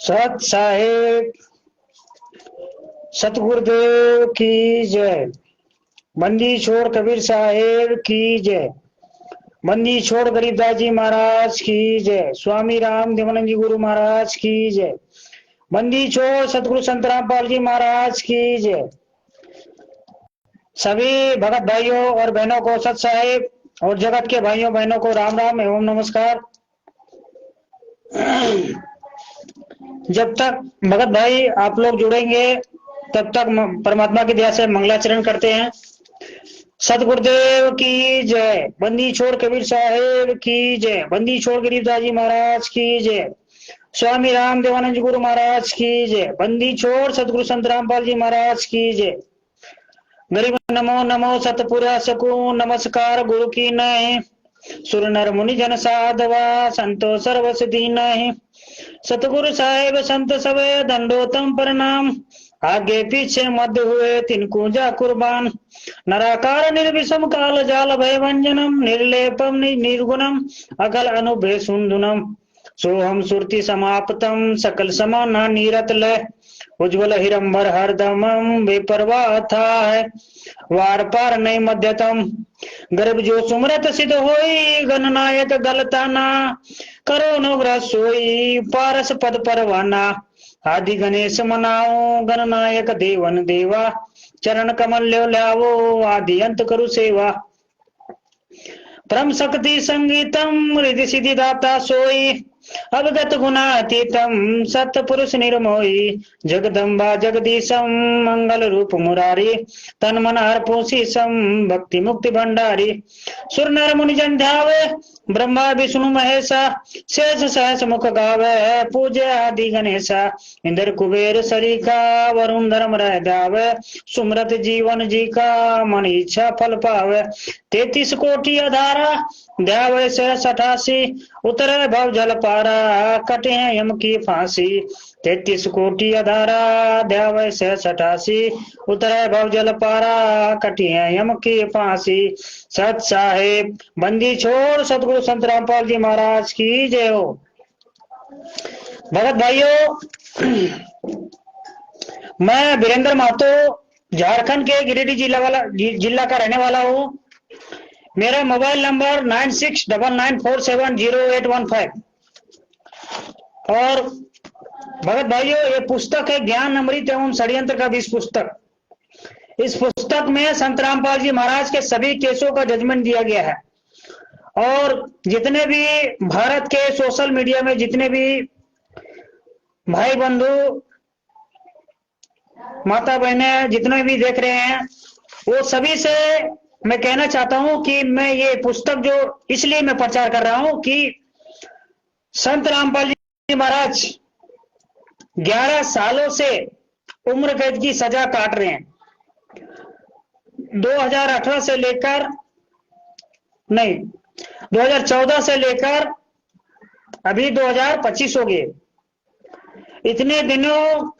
सत साहेब सतगुरुदेव की जय। बंदी छोड़ कबीर साहेब की जय। बंदी छोड़ गरीबदास जी महाराज की जय। स्वामी राम देवानंद जी गुरु महाराज की जय। बंदी छोड़ सतगुरु संत रामपाल जी महाराज की जय। सभी भगत भाइयों और बहनों को सत साहेब और जगत के भाइयों बहनों को राम राम एवं नमस्कार। जब तक भगत भाई आप लोग जुड़ेंगे तब तक परमात्मा की दया से मंगलाचरण करते हैं। सतगुरुदेव की जय। बंदी छोड़ कबीर साहेब की जय। बंदी छोड़ गरीबदास जी महाराज की जय। स्वामी राम देवानंद जी गुरु महाराज की जय। बंदी छोड़ सतगुरु संत रामपाल जी महाराज की जय। गरीब नमो नमो सतपुरा सकू नमस्कार गुरु की नय। सुर नर मुनि जन साधवा संतो सर्वस दीन। सतगुरु साहेब संत सब दंडोतम प्रणाम। आगे पीछे मध्य हुए तिनको जा कुर्बान। नराकार निर्विषम काल जाल भय भंजनम। निर्लेपम निर्गुणम अकल अनुभय सुंदुनम। सोहम सुरति समाप्तम सकल समाना नीरत लय। उज्ज्वल हिरंबर हरदमम बेपरवाह था है। वार पार नहीं मध्यतम। गर्भ जो सुमरत सिद्ध होई गणनायक गलताना। करो अनुग्रह सोई पारस पद परवाना। आदि गणेश मनाओ गणनायक देवन देवा। चरण कमल ल्यो ल्यावो आदि अंत करु सेवा। परम शक्ति संगीतम रिधि सिद्धि दाता सोई। अवगत गुणातीतम सतपुरुष निर्मोही। जगदम्बा जगदीशम मंगल रूप मुरारी। तन मन अर्पो शीशम भक्ति मुक्ति भंडारी। सुर नर मुनि जन ध्यावे ब्रह्मा विष्णु महेशा। शेष सहस मुख गावे पूज्य आदि गणेशा। इंद्र कुबेर सरीका वरुण धर्म रह जावे। सुमरत जीवन जी का मन इच्छा फल पावे। 33 कोटि अधारा ध्यावे सहस 88। उतरे भव जल पारा कटे यम की फांसी। 33 कोटि अधारा ध्यावे सहस 88। उतरे भव जल पारा कटे यम की फांसी। सत साहेब बंदी छोड़ सतगुरु संत रामपाल जी महाराज की जय हो। भगत भाइयों, मैं वीरेंद्र महतो झारखंड के गिरिडीह जिला का रहने वाला हूँ। मेरा मोबाइल नंबर 9699470815। और भगत भाइयों, ये पुस्तक है ज्ञान अमृत एवं षड्यंत्र का विष पुस्तक। इस पुस्तक में संत रामपाल जी महाराज के सभी केसों का जजमेंट दिया गया है। और जितने भी भारत के सोशल मीडिया में जितने भी भाई बंधु माता बहनें जितने भी देख रहे हैं, वो सभी से मैं कहना चाहता हूं कि मैं ये पुस्तक जो इसलिए मैं प्रचार कर रहा हूं कि संत रामपाल जी महाराज 11 सालों से उम्र कैद की सजा काट रहे हैं। 2018 से लेकर नहीं 2014 से लेकर अभी 2025 हो गए। इतने दिनों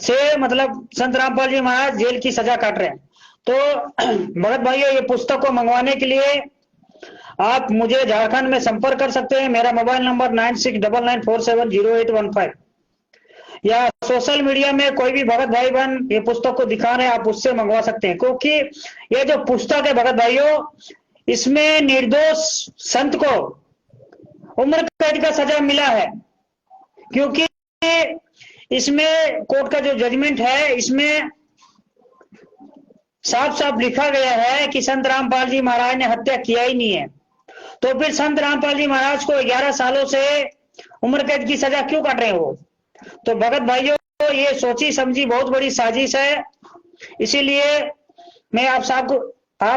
से मतलब संत रामपाल जी महाराज जेल की सजा काट रहे हैं। तो भगत भाइयों, ये पुस्तक को मंगवाने के लिए आप मुझे झारखंड में संपर्क कर सकते हैं। मेरा मोबाइल नंबर 9699470815। या सोशल मीडिया में कोई भी भगत भाई बहन ये पुस्तक को दिखा रहे हैं, आप उससे मंगवा सकते हैं। क्योंकि ये जो पुस्तक है भगत भाइयों, इसमें निर्दोष संत को उम्र कैद का सजा मिला है। क्योंकि इसमें कोर्ट का जो जजमेंट है, इसमें साफ साफ लिखा गया है कि संत रामपाल जी महाराज ने हत्या किया ही नहीं है। तो फिर संत रामपाल जी महाराज को 11 सालों से उम्र कैद की सजा क्यों काट रहे हो? तो भगत भाइयों, ये सोची समझी बहुत बड़ी साजिश है। इसीलिए मैं आप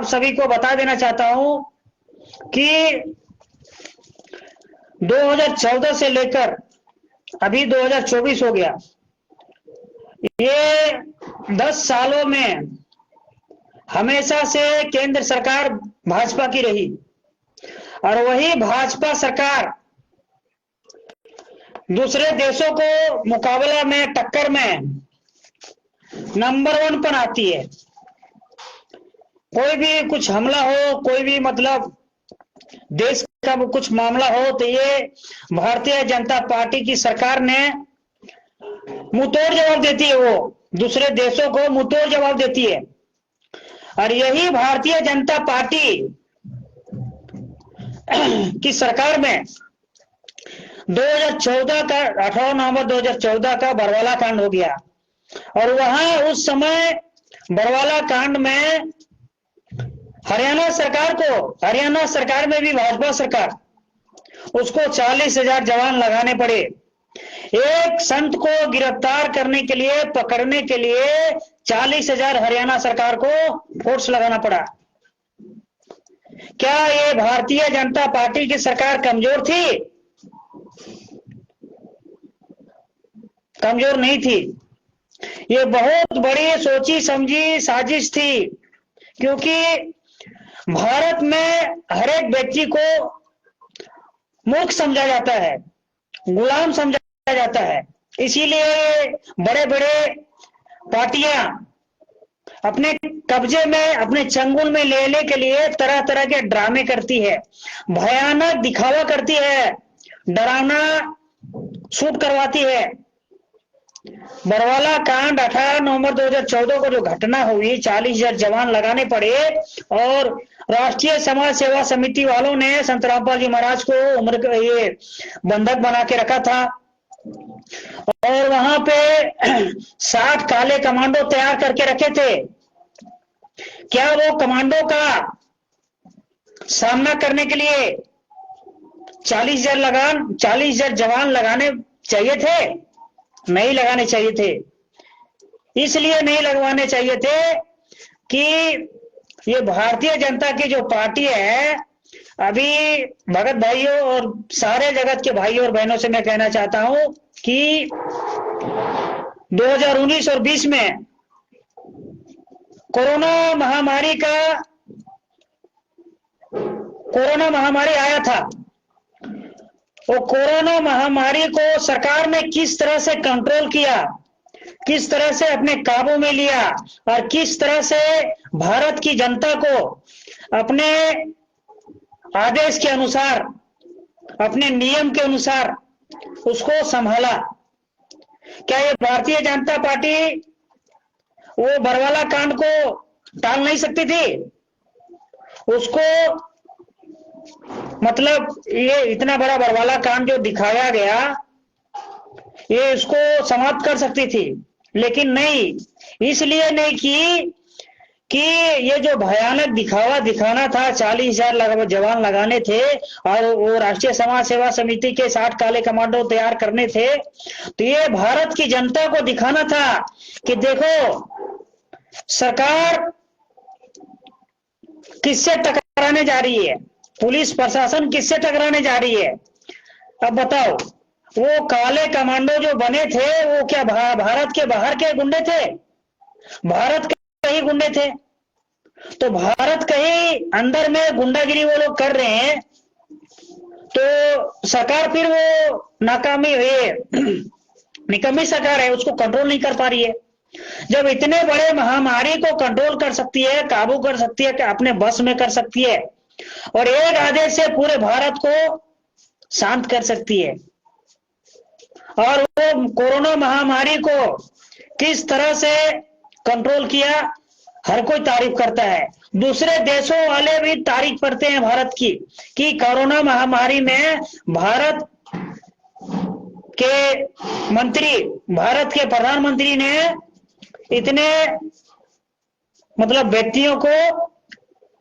सभी को बता देना चाहता हूं कि 2014 से लेकर अभी 2024 हो गया। ये 10 सालों में हमेशा से केंद्र सरकार भाजपा की रही। और वही भाजपा सरकार दूसरे देशों को मुकाबला में टक्कर में नंबर 1 पर आती है। कोई भी कुछ हमला हो, कोई भी मतलब देश का कुछ मामला हो तो ये भारतीय जनता पार्टी की सरकार ने मुंहतोड़ जवाब देती है, वो दूसरे देशों को मुंहतोड़ जवाब देती है। और यही भारतीय जनता पार्टी की सरकार में 2014 का 18 नवंबर 2014 का बरवाला कांड हो गया, और वहां उस समय बरवाला कांड में हरियाणा सरकार में भी भाजपा सरकार, उसको 40,000 जवान लगाने पड़े। एक संत को गिरफ्तार करने के लिए, पकड़ने के लिए 40,000 हरियाणा सरकार को फोर्स लगाना पड़ा। क्या ये भारतीय जनता पार्टी की सरकार कमजोर थी? कमजोर नहीं थी। ये बहुत बड़ी सोची समझी साजिश थी, क्योंकि भारत में हर एक व्यक्ति को मूर्ख समझा जाता है, गुलाम समझा जाता है। इसीलिए बड़े बड़े पार्टियां अपने कब्जे में, अपने चंगुल में लेने के लिए तरह तरह के ड्रामे करती है, भयानक दिखावा करती है, डरावना शूट करवाती है। बरवाला कांड 18 नवंबर 2014 को जो घटना हुई, 40,000 जवान लगाने पड़े, और राष्ट्रीय समाज सेवा समिति वालों ने संत रामपाल जी महाराज को उम्र का ये बंधक बना के रखा था, और वहां पे 60 काले कमांडो तैयार करके रखे थे। क्या वो कमांडो का सामना करने के लिए 40,000 जवान लगाने चाहिए थे? नहीं लगाने चाहिए थे। इसलिए नहीं लगवाने चाहिए थे कि ये भारतीय जनता की जो पार्टी है, अभी भगत भाइयों और सारे जगत के भाइयों और बहनों से मैं कहना चाहता हूं कि 2019 और 20 में कोरोना महामारी आया था। वो कोरोना महामारी को सरकार ने किस तरह से कंट्रोल किया, किस तरह से अपने काबू में लिया, और किस तरह से भारत की जनता को अपने आदेश के अनुसार, अपने नियम के अनुसार उसको संभाला। क्या ये भारतीय जनता पार्टी वो बरवाला कांड को टाल नहीं सकती थी? उसको मतलब ये इतना बड़ा बरवाला कांड जो दिखाया गया, ये इसको समाप्त कर सकती थी, लेकिन नहीं। इसलिए नहीं कि ये जो भयानक दिखावा दिखाना था, 40,000 जवान लगाने थे, और वो राष्ट्रीय समाज सेवा समिति के 60 काले कमांडो तैयार करने थे, तो ये भारत की जनता को दिखाना था कि देखो सरकार किससे टकराने जा रही है, पुलिस प्रशासन किससे टकराने जा रही है। अब बताओ, वो काले कमांडो जो बने थे वो क्या भारत के बाहर के गुंडे थे? भारत के ही गुंडे थे। तो भारत के ही अंदर में गुंडागिरी वो लोग कर रहे हैं, तो सरकार फिर वो नाकामी निकम्मी सरकार है, उसको कंट्रोल नहीं कर पा रही है। जब इतने बड़े महामारी को कंट्रोल कर सकती है, काबू कर सकती है, अपने बस में कर सकती है, और एक आदेश से पूरे भारत को शांत कर सकती है, और वो कोरोना महामारी को किस तरह से कंट्रोल किया, हर कोई तारीफ करता है। दूसरे देशों वाले भी तारीफ करते हैं भारत की, कि कोरोना महामारी में भारत के मंत्री, भारत के प्रधानमंत्री ने इतने मतलब व्यक्तियों को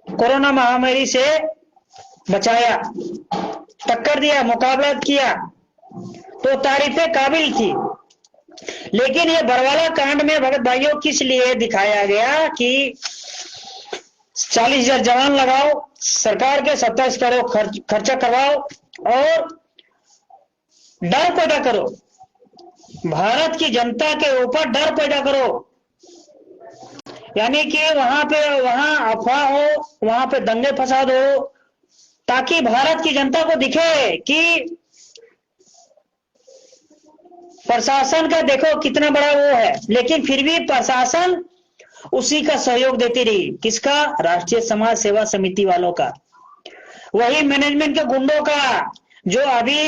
कोरोना महामारी से बचाया, टक्कर दिया, मुकाबला किया, तो तारीफें काबिल थी। लेकिन ये बरवाला कांड में भगत भाइयों किस लिए दिखाया गया कि 40,000 जवान लगाओ, सरकार के 27 करोड़ खर्चा करवाओ, और डर पैदा करो, भारत की जनता के ऊपर डर पैदा करो, यानी कि वहां अफवाह हो, वहां पे दंगे फसाद हो, ताकि भारत की जनता को दिखे कि प्रशासन का देखो कितना बड़ा वो है। लेकिन फिर भी प्रशासन उसी का सहयोग देती रही। किसका? राष्ट्रीय समाज सेवा समिति वालों का। वही मैनेजमेंट के गुंडों का जो अभी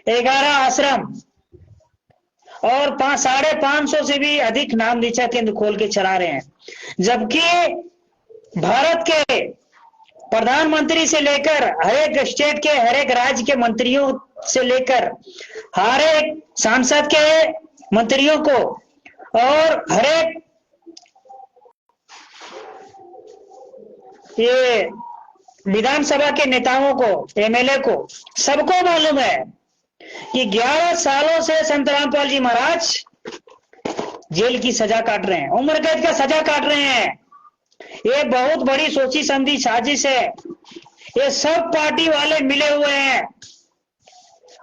11 आश्रम और 550 से भी अधिक नाम दीक्षा केंद्र खोल के चला रहे हैं, जबकि भारत के प्रधानमंत्री से लेकर हर एक स्टेट के हर एक राज्य के मंत्रियों से लेकर हर एक सांसद के मंत्रियों को और हर एक ये विधानसभा के नेताओं को, एमएलए को, सबको मालूम है कि 11 सालों से संत रामपाल जी महाराज जेल की सजा काट रहे हैं, उम्र कैद का सजा काट रहे हैं। ये बहुत बड़ी सोची समझी साजिश है। ये सब पार्टी वाले मिले हुए हैं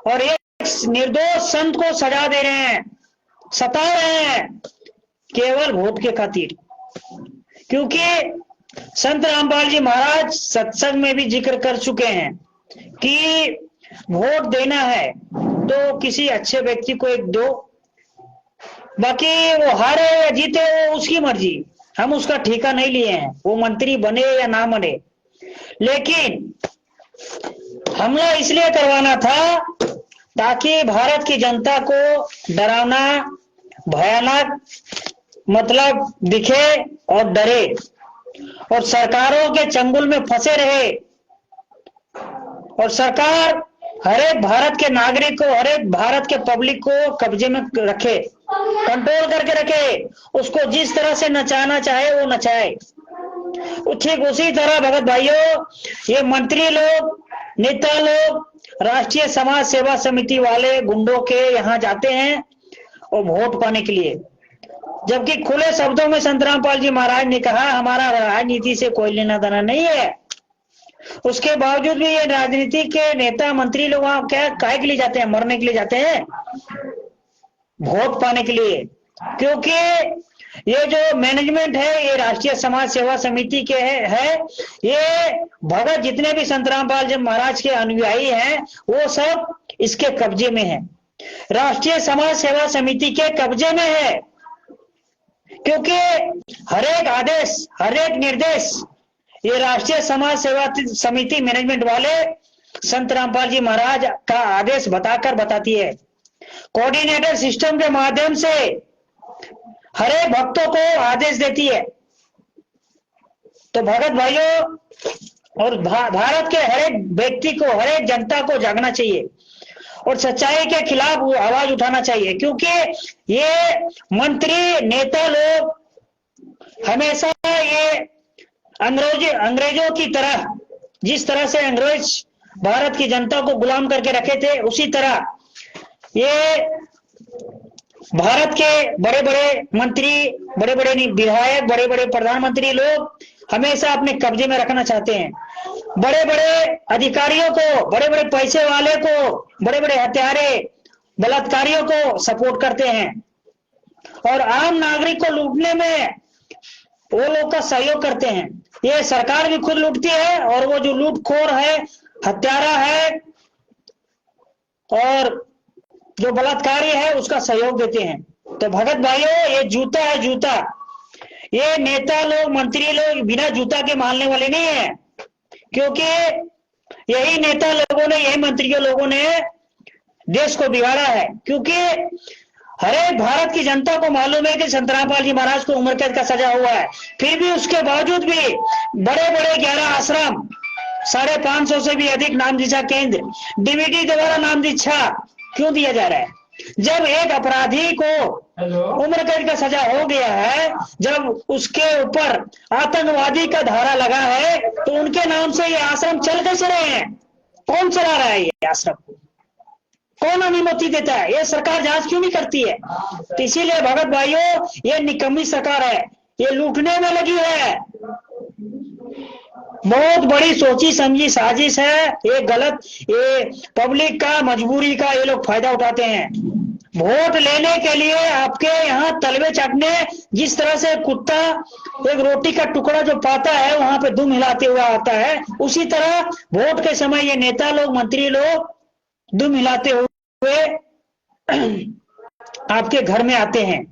और एक निर्दोष संत को सजा दे रहे हैं, सता रहे हैं केवल वोट के खातिर। क्योंकि संत रामपाल जी महाराज सत्संग में भी जिक्र कर चुके हैं कि वोट देना है तो किसी अच्छे व्यक्ति को एक दो, बाकी वो हारे या जीते वो उसकी मर्जी, हम उसका ठेका नहीं लिए हैं, वो मंत्री बने या ना बने। लेकिन हमला इसलिए करवाना था ताकि भारत की जनता को डरावना, भयानक मतलब दिखे और डरे और सरकारों के चंगुल में फंसे रहे, और सरकार हर एक भारत के नागरिक को, हर एक भारत के पब्लिक को कब्जे में रखे, कंट्रोल करके रखे, उसको जिस तरह से नचाना चाहे वो नचाए। ठीक उसी तरह भगत भाइयों, ये मंत्री लोग, नेता लोग, राष्ट्रीय समाज सेवा समिति वाले गुंडों के यहाँ जाते हैं और वोट पाने के लिए, जबकि खुले शब्दों में संत रामपाल जी महाराज ने कहा हमारा राजनीति से कोई लेना देना नहीं है। उसके बावजूद भी ये राजनीति के नेता मंत्री लोग वहां क्या काहे के लिए जाते हैं? मरने के लिए जाते हैं, वोट पाने के लिए। क्योंकि ये जो मैनेजमेंट है ये राष्ट्रीय समाज सेवा समिति के है, ये भगत जितने भी संत रामपाल जी महाराज के अनुयायी हैं वो सब इसके कब्जे में है, राष्ट्रीय समाज सेवा समिति के कब्जे में है। क्योंकि हर एक आदेश, हर एक निर्देश ये राष्ट्रीय समाज सेवा समिति मैनेजमेंट वाले संत रामपाल जी महाराज का आदेश बताकर बताती है। कोऑर्डिनेटर सिस्टम के माध्यम से हर एक भक्तों को आदेश देती है। तो भगत भाइयों और भारत के हर एक व्यक्ति को, हर एक जनता को जागना चाहिए और सच्चाई के खिलाफ आवाज उठाना चाहिए। क्योंकि ये मंत्री नेता लोग हमेशा ये अंग्रेजों की तरह, जिस तरह से अंग्रेज भारत की जनता को गुलाम करके रखे थे, उसी तरह ये भारत के बड़े बड़े मंत्री, बड़े बड़े विधायक, बड़े बड़े प्रधानमंत्री लोग हमेशा अपने कब्जे में रखना चाहते हैं। बड़े बड़े अधिकारियों को, बड़े बड़े पैसे वाले को, बड़े बड़े हत्यारे बलात्कारियों को सपोर्ट करते हैं और आम नागरिक को लूटने में वो लोग का सहयोग करते हैं। ये सरकार भी खुद लूटती है और वो जो लूटखोर है, हत्यारा है और जो बलात्कारी है उसका सहयोग देते हैं। तो भगत भाइयों, ये जूता है, जूता। ये नेता लोग, मंत्री लोग बिना जूता के मानने वाले नहीं है। क्योंकि यही नेता लोगों ने, यही मंत्रियों लोगों ने देश को बिगाड़ा है। क्योंकि हर एक भारत की जनता को मालूम है कि संत रामपाल जी महाराज को उम्र कैद का सजा हुआ है, फिर भी उसके बावजूद भी बड़े बड़े 11 आश्रम, 550 से भी अधिक नाम दीक्षा केंद्र, डीवीडी द्वारा नाम दीक्षा क्यों दिया जा रहा है? जब एक अपराधी को उम्र कैद का सजा हो गया है, जब उसके ऊपर आतंकवादी का धारा लगा है, तो उनके नाम से ये आश्रम चल कैसे रहे हैं? कौन चला रहा है ये आश्रम? कौन अनुमति देता है? ये सरकार जांच क्यों नहीं करती है? तो इसीलिए भगत भाइयों, ये निकम्मी सरकार है, ये लूटने में लगी है। बहुत बड़ी सोची समझी साजिश है। ये गलत, ये पब्लिक का, मजबूरी का ये लोग फायदा उठाते हैं। वोट लेने के लिए आपके यहाँ तलवे चाटने, जिस तरह से कुत्ता एक रोटी का टुकड़ा जो पाता है वहां पे दुम हिलाते हुए आता है, उसी तरह वोट के समय ये नेता लोग, मंत्री लोग दुम हिलाते हुए आपके घर में आते हैं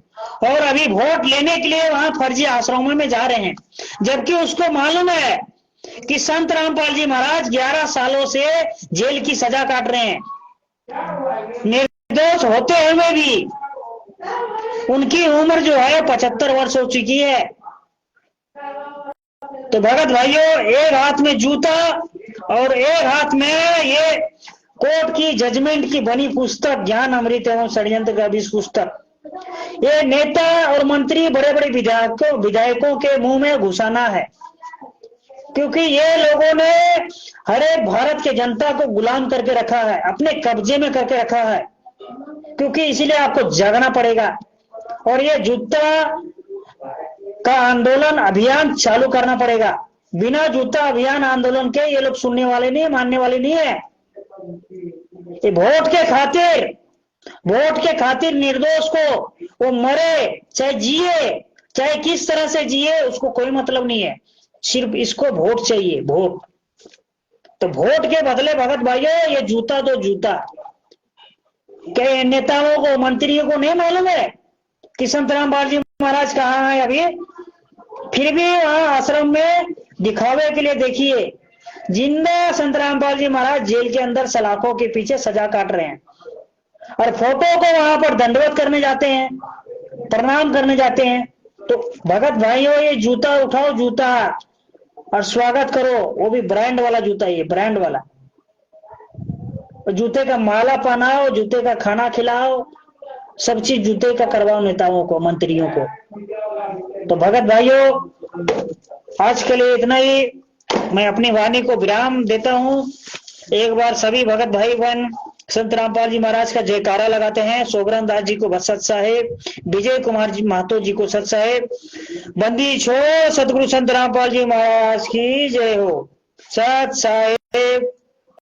और अभी वोट लेने के लिए वहां फर्जी आश्रमों में जा रहे हैं। जबकि उसको मालूम है कि संत रामपाल जी महाराज 11 सालों से जेल की सजा काट रहे हैं, निर्दोष होते हुए भी। उनकी उम्र जो है 75 वर्ष हो चुकी है। तो भगत भाइयों, एक हाथ में जूता और एक हाथ में ये कोर्ट की जजमेंट की बनी पुस्तक ज्ञान अमृत एवं षड्यंत्र का विष पुस्तक, ये नेता और मंत्री बड़े बड़े विधायकों के मुंह में घुसाना है, क्योंकि ये लोगों ने हर एक भारत के जनता को गुलाम करके रखा है, अपने कब्जे में करके रखा है। क्योंकि इसीलिए आपको जागना पड़ेगा और ये जूता का आंदोलन अभियान चालू करना पड़ेगा। बिना जूता अभियान आंदोलन के ये लोग सुनने वाले नहीं, मानने वाले नहीं है। ये वोट के खातिर निर्दोष को वो मरे चाहे जिए, चाहे किस तरह से जिए, उसको कोई मतलब नहीं है। सिर्फ इसको वोट चाहिए, वोट। तो वोट के बदले भगत भाइयों ये जूता तो जूता। क्या नेताओं को, मंत्रियों को नहीं मालूम है कि संत रामपाल जी महाराज कहाँ है अभी? फिर भी वहां आश्रम में दिखावे के लिए देखिए, जिंदा संत रामपाल जी महाराज जेल के अंदर सलाखों के पीछे सजा काट रहे हैं और फोटो को वहां पर दंडवत करने जाते हैं, प्रणाम करने जाते हैं। तो भगत भाइयों ये जूता उठाओ, जूता, और स्वागत करो, वो भी ब्रांड वाला जूता, ये ब्रांड वाला। जूते का माला पहनाओ, जूते का खाना खिलाओ, सब चीज जूते का करवाओ नेताओं को, मंत्रियों को। तो भगत भाइयों आज के लिए इतना ही। मैं अपनी वाणी को विराम देता हूँ। एक बार सभी भगत भाई बहन संत रामपाल जी महाराज का जयकारा लगाते हैं। सोगराम दास जी को सत साहेब, विजय कुमार जी महतो जी को सत साहेब, बंदी छोड़ सतगुरु संत रामपाल जी महाराज की जय हो। सत साहेब।